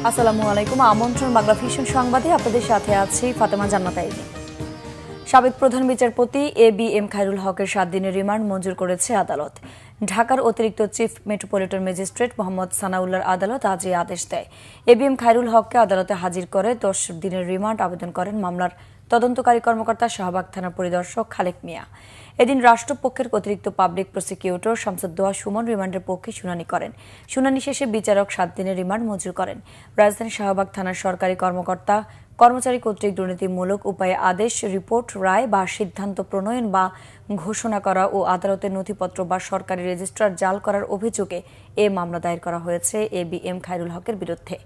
আসসালামু আলাইকুম। আমন্ত্রণ বাংলা ভিশন সংবাদে আপনাদের সাথে আছি ফাতেমা জান্নাত আইনি। সাবেক প্রধান বিচারপতি এবিএম খায়রুল হকের 7 দিনের রিমান্ড মঞ্জুর করেছে আদালত। ঢাকার অতিরিক্ত চিফ মেট্রোপলিটন ম্যাজিস্ট্রেট মোহাম্মদ সানাউল্লাহর আদালত আজ এই আদেশ দেয়। এবিএম খায়রুল হককে আদালতে হাজির করে 10 দিনের রিমান্ড আবেদন করেন মামলার তদন্তকারী কর্মকর্তা শাহবাগ থানার পরিদর্শক খালেক মিয়া। এদিন রাষ্ট্রপক্ষের অতিরিক্ত পাবলিক প্রসিকিউটর শামসুদ্দোহা সুমন রিমান্ডের পক্ষে শুনানি করেন। শুনানি শেষে বিচারক 7 দিনের রিমান্ড মঞ্জুর করেন। রাজধানী শাহবাগ থানার সরকারি কর্মকর্তা কর্মচারী কর্তৃক দুর্নীতিমূলক উপায়ে আদেশ, রিপোর্ট, রায় বা সিদ্ধান্ত প্রণয়ন বা ঘোষণা করা ও আদালতের নথিপত্র বা সরকারি রেজিস্ট্রার জাল করার অভিযোগে এ মামলা দায়ের করা হয়েছে এবিএম খায়রুল হকের বিরুদ্ধে।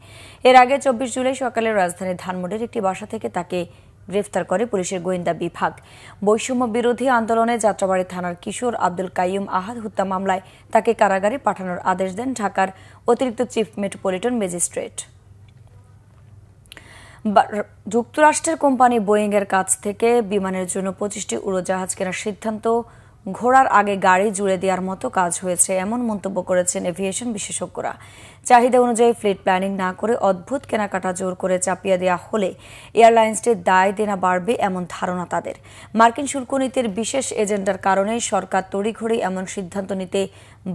এর আগে 24 জুলাই সকালে রাজধানীর ধানমন্ডির একটি বাসা থেকে তাকে গ্রেফতার করে পুলিশের গোয়েন্দা বিভাগ। বৈষম্য বিরোধী আন্দোলনে যাত্রাবাড়ী থানার কিশোর আব্দুল কাইয়ুম আহাদ হত্যা মামলায় তাকে কারাগারে পাঠানোর আদেশ দেন ঢাকার অতিরিক্ত চিফ মেট্রোপলিটন ম্যাজিস্ট্রেট। যুক্তরাষ্ট্রের কোম্পানি বোয়িং এর কাছ থেকে বিমানের জন্য 25টি উড়োজাহাজ কেনার সিদ্ধান্ত ঘোড়ার আগে গাড়ি জুড়ে দেওয়ার মতো কাজ হয়েছে, এমন মন্তব্য করেছেন এভিয়েশন বিশেষজ্ঞরা। চাহিদা অনুযায়ী ফ্লিট প্ল্যানিং না করে অদ্ভুত কেনাকাটা জোর করে চাপিয়ে দেওয়া হলে এয়ারলাইন্সটির দায় দেনা বাড়বে এমন ধারণা তাদের। মার্কিন শুল্ক নীতির বিশেষ এজেন্ডার কারণে সরকার তড়িঘড়ি এমন সিদ্ধান্ত নিতে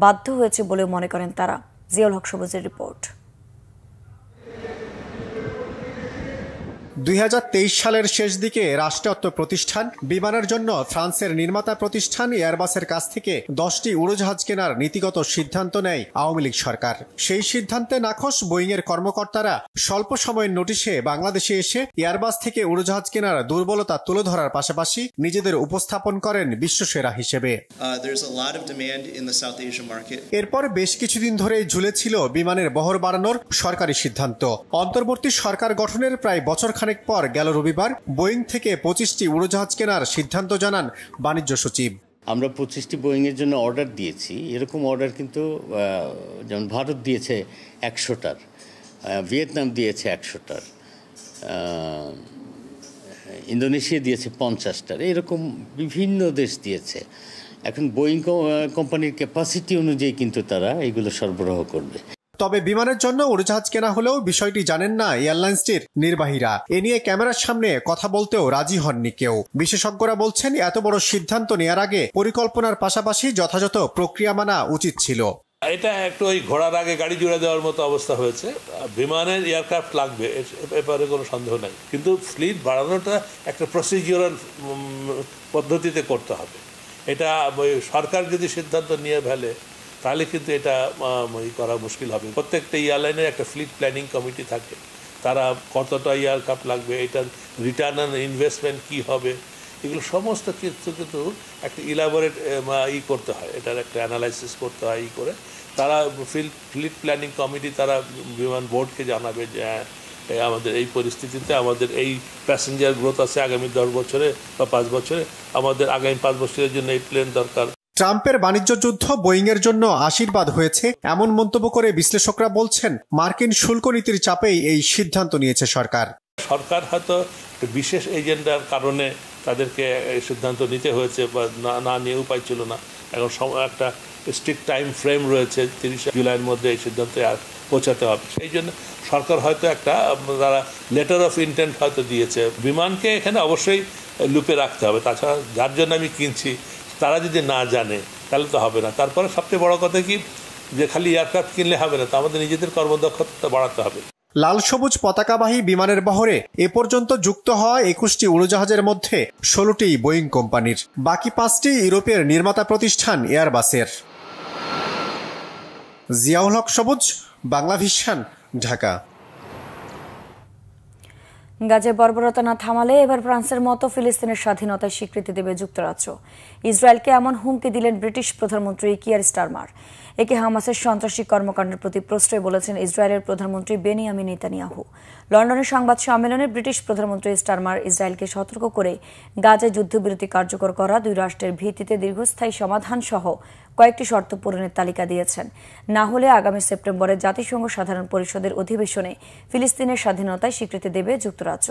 বাধ্য হয়েছে বলে মনে করেন তারা। জিয়াউল হক সবুজের রিপোর্ট। 2023 সালের শেষ দিকে রাষ্ট্রায়ত্ত প্রতিষ্ঠান বিমানের জন্য ফ্রান্সের নির্মাতা প্রতিষ্ঠান এয়ারবাসের কাছ থেকে 10টি উড়োজাহাজ কেনার নীতিগত সিদ্ধান্ত নেয় আওয়ামী লীগ সরকার। সেই সিদ্ধান্তে নাখোশ বোয়িং এর কর্মকর্তারা স্বল্প সময়ের নোটিশে বাংলাদেশে এসে এয়ারবাস থেকে উড়োজাহাজ কেনার দুর্বলতা তুলে ধরার পাশাপাশি নিজেদের উপস্থাপন করেন বিশ্বসেরা হিসেবে। এরপর বেশ কিছুদিন ধরেই ঝুলেছিল বিমানের বহর বাড়ানোর সরকারি সিদ্ধান্ত। অন্তর্বর্তী সরকার গঠনের প্রায় বছর পর গেল রবিবার বোয়িং থেকে 25টি উড়োজাহাজ কেনার সিদ্ধান্ত জানান বাণিজ্য সচিব। আমরা 25টি বোয়িং এর জন্য অর্ডার দিয়েছি। এরকম অর্ডার কিন্তু যেমন ভারত দিয়েছে 100টার, ভিয়েতনাম দিয়েছে 100টার, ইন্দোনেশিয়া দিয়েছে 50টার, এরকম বিভিন্ন দেশ দিয়েছে। এখন বোয়িং কোম্পানির ক্যাপাসিটি অনুযায়ী কিন্তু তারা এগুলো সরবরাহ করবে। তবে বিমানের জন্য উড়োজাহাজ কেনা হলেও বিষয়টি জানেন না এয়ারলাইন্সটির নির্বাহীরা। এ নিয়ে ক্যামেরার সামনে কথা বলতেও রাজি হননি কেউ। বিশেষজ্ঞরা বলছেন এত বড় সিদ্ধান্ত নেওয়ার আগে পরিকল্পনার পাশাপাশি যথাযথ প্রক্রিয়া মানা উচিত ছিল। এটা একটু ওই ঘোড়ার আগে গাড়ি জুড়ে দেওয়ার মতো অবস্থা হয়েছে। বিমানের এয়ারক্রাফট লাগবে, এবারে কোনো সন্দেহ নাই, কিন্তু ফ্লিট বাড়ানোটা একটা প্রসিডিউরাল পদ্ধতিতে করতে হবে। এটা সরকার যদি সিদ্ধান্ত নিয়ে ফেলে তাহলে কিন্তু এটা করা মুশকিল হবে। প্রত্যেকটা এয়ারলাইনের একটা ফ্লিট প্ল্যানিং কমিটি থাকে, তারা কতটা এয়ারক্রাফট লাগবে, এটার রিটার্ন অন ইনভেস্টমেন্ট কী হবে, এগুলো সমস্ত কিছু কিন্তু একটা ইলাবোরেট করতে হয়, এটার একটা অ্যানালাইসিস করতে হয়। করে তারা ফ্লিট প্ল্যানিং কমিটি তারা বিমান বোর্ডকে জানাবে যে আমাদের এই পরিস্থিতিতে আমাদের এই প্যাসেঞ্জার গ্রোথ আছে আগামী 10 বছরে বা 5 বছরে, আমাদের আগামী 5 বছরের জন্য এই প্লেন দরকার। ট্রাম্পের বাণিজ্য যুদ্ধ বোয়িং এর জন্য আশীর্বাদ হয়েছে এমন মন্তব্য করে বিশ্লেষকরা বলছেন মার্কিন শুল্ক নীতির চাপেই এই সিদ্ধান্ত নিয়েছে সরকার। সরকার হয়তো বিশেষ এজেন্ডার কারণে তাদেরকে এই সিদ্ধান্ত নিতে হয়েছে বা না নিয়ে উপায় ছিল না। এখন একটা স্ট্রিক্ট টাইম ফ্রেম রয়েছে, 30 জুলাইয়ের মধ্যে এই সিদ্ধান্তে পৌঁছাতে হবে। সেই জন্য সরকার হয়তো একটা তারা লেটার অফ ইন্টেন্ট হয়তো দিয়েছে। বিমানকে এখানে অবশ্যই লুপে রাখতে হবে, তাছাড়া যার জন্য আমি কিনছি তারা যদি না জানে তাহলে তো হবে না। তারপরে সবচেয়ে বড় কথা কি যে খালি এয়ারক্রাফট কিনলে হবে না, তা আমাদের নিজেদের কর্মদক্ষতা বাড়াতে হবে। লাল সবুজ পতাকাবাহী বিমানের বহরে এ পর্যন্ত যুক্ত হওয়া 21টি উড়োজাহাজের মধ্যে 16টি বোয়িং কোম্পানির, বাকি 5টি ইউরোপের নির্মাতা প্রতিষ্ঠান এয়ারবাসের। জিয়াউল হক সবুজ, বাংলা ভিশন, ঢাকা। গাজায় বর্বরতা না থামালে এবার ফ্রান্সের মতো ফিলিস্তিনের স্বাধীনতায় স্বীকৃতি দেবে যুক্তরাজ্য। ইসরায়েলকে এমন হুমকি দিলেন ব্রিটিশ প্রধানমন্ত্রী কিয়ার স্টারমার। একে হামাসের সন্ত্রাসী কর্মকাণ্ডের প্রতি প্রশ্রয় বলেছেন ইসরায়েলের প্রধানমন্ত্রী বেনিয়ামিন নেতানিয়াহু। লন্ডনের সংবাদ সম্মেলনে ব্রিটিশ প্রধানমন্ত্রী স্টারমার ইসরায়েলকে সতর্ক করে গাজায় যুদ্ধবিরতি কার্যকর করা, 2 রাষ্ট্রের ভিত্তিতে দীর্ঘস্থায়ী সমাধান সহ কয়েকটি শর্ত পূরণের তালিকা দিয়েছেন। না হলে আগামী সেপ্টেম্বরে জাতিসংঘ সাধারণ পরিষদের অধিবেশনে ফিলিস্তিনের স্বাধীনতায় স্বীকৃতি দেবে যুক্তরাজ্য।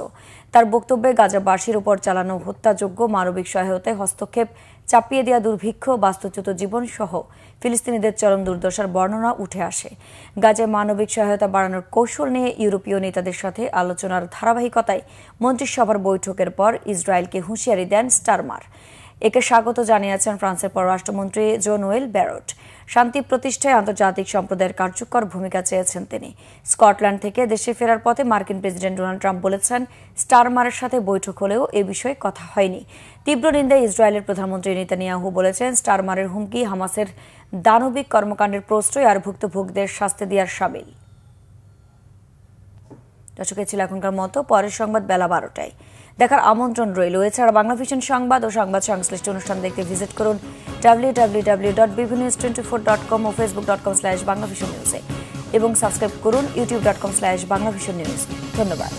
তার বক্তব্যে গাজাবাসীর উপর চালানো হত্যাযোগ্য মানবিক সহায়তায় হস্তক্ষেপ চাপিয়ে দেওয়া দুর্ভিক্ষ, বাস্তুচ্যুত জীবন সহ ফিলিস্তিনিদের চরম দুর্দশার বর্ণনা উঠে আসে। গাজায় মানবিক সহায়তা বাড়ানোর কৌশল নিয়ে ইউরোপীয় নেতাদের সাথে আলোচনার ধারাবাহিকতায় মন্ত্রিসভার বৈঠকের পর ইসরায়েলকে হুঁশিয়ারি দেন স্টারমার। একে স্বাগত জানিয়েছেন ফ্রান্সের পররাষ্ট্রমন্ত্রী জোন-নোয়েল ব্যারট। শান্তি প্রতিষ্ঠায় আন্তর্জাতিক সম্প্রদায়ের কার্যকর ভূমিকা চেয়েছেন তিনি। স্কটল্যান্ড থেকে দেশে ফেরার পথে মার্কিন প্রেসিডেন্ট ডোনাল্ড ট্রাম্প বলেছেন, স্টারমারের সাথে বৈঠক হলেও এ বিষয়ে কথা হয়নি। তীব্র নিন্দায় ইসরায়েলের প্রধানমন্ত্রী নেতানিয়াহু বলেছেন, স্টারমারের হুমকি হামাসের দানবিক কর্মকাণ্ডের প্রশ্রয় আর ভুক্তভোগীদের শাস্তি দেওয়ার সামিল। দর্শক, ছিল এখনকার মতো। পরের সংবাদ বেলা 12টায় দেখার আমন্ত্রণ রইল। এছাড়া বাংলা ভিশন সংবাদ ও সংবাদ সংশ্লিষ্ট অনুষ্ঠান দেখতে ভিজিট করুন www.bbnews24.com ও facebook.com/banglavisionnews এবং সাবস্ক্রাইব করুন youtube.com/banglavisionnews। ধন্যবাদ।